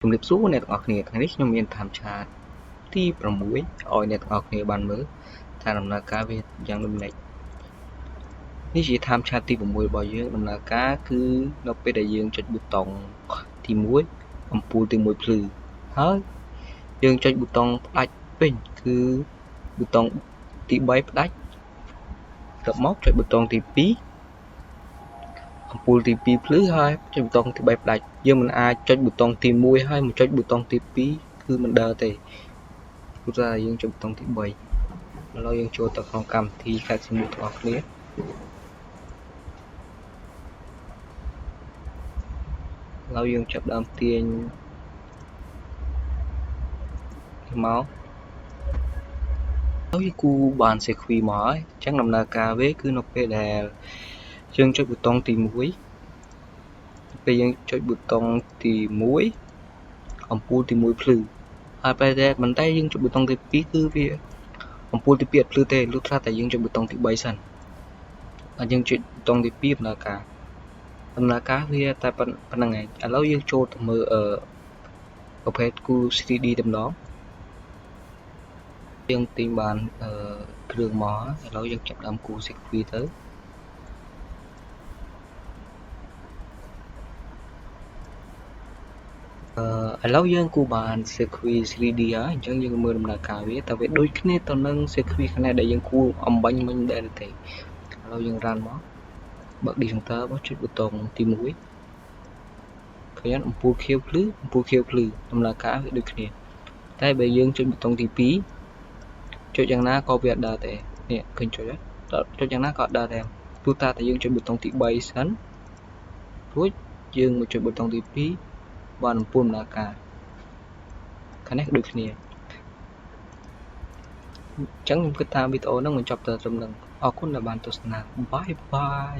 ជំរាបសួរអ្នកទាំងអស់គ្នាថ្ងៃនេះខ្ញុំមានtham chat ទី6ឲ្យអ្នកទាំងអស់គ្នាបានមើលថាដំណើរការវាយ៉ាងដូចម្តេចនេះជាtham chat ទី6របស់យើងដំណើរការគឺនៅពេលដែលយើងចុចប៊ូតុងទី1អំពូលទី1ភ្លឺហើយយើងចុចប៊ូតុងផ្ដាច់វិញគឺប៊ូតុងទី3ផ្ដាច់ទៅមកចុចប៊ូតុងទី2អំពូលទី2ភ្លឺហើយចុចប៊ូតុងទី3ផ្ដាច់យើងមិនអាចចុចប៊ូតុងទី1ហើយមកចុចប៊ូតុងទី2គឺមិនដើរទេព្រោះថាយើងចុចប៊ូតុងទី3ឥឡូវយើងចូលទៅក្នុងកម្មវិធីខែជាមួយទាំងអស់គ្នាឥឡូវយើងចាប់ដើមទាញមកហើយគូបានសេខ្វីមកហើយអញ្ចឹងដំណើរការវាគឺនៅពេលដែលយើងចុចប៊ូតុងទី1ពេលយើងចុចប៊ូតុងទី1អំពូលទី1ភ្លឺហើយពេលដែលបន្តែយើងចុចប៊ូតុងទី2គឺវាអំពូលទី2អត់ភ្លឺទេលុះត្រាតែយើងចុចប៊ូតុងទី3សិនហើយយើងចុចប៊ូតុងទី2ដំណើរការវាតែប៉ុណ្្នឹងឯងឥឡូវយើងចូលទៅមើលប្រភេទគូ 3D តែម្ដងយើងទិញបានគ្រឿងមកឥឡូវយើងចាប់ដើមគូ CQ ទៅឥឡូវយើងគូបាន CQ 3D ហើយអញ្ចឹងយើងមើលដំណើរការវាតើវាដូចគ្នាទៅនឹង CQ ខាងនេះដែលយើងគូអំបញ្ញមិញដែរទេឥឡូវយើងរ៉ាន់មកបើក Decounter មកចុចប៊ូតុងទី1ឃើញអំពូលខៀវភ្លឺដំណើរការវាដូចគ្នាតែបើយើងចុចប៊ូតុងទី2ចុចយ៉ាងណាក៏វាអត់ដើរទេនេះឃើញចុចយ៉ាងណាក៏អត់ដើរដែរទោះតែយើងចុចប៊ូតុងទី3សិនរួចយើងមកចុចប៊ូតុងទី2បានអំពូលដំណើរការខាងនេះដូចគ្នាអញ្ចឹងខ្ញុំគិតថាវីដេអូហ្នឹងបញ្ចប់តែត្រឹមហ្នឹងអរគុណដែលបានទស្សនាបាយបាយ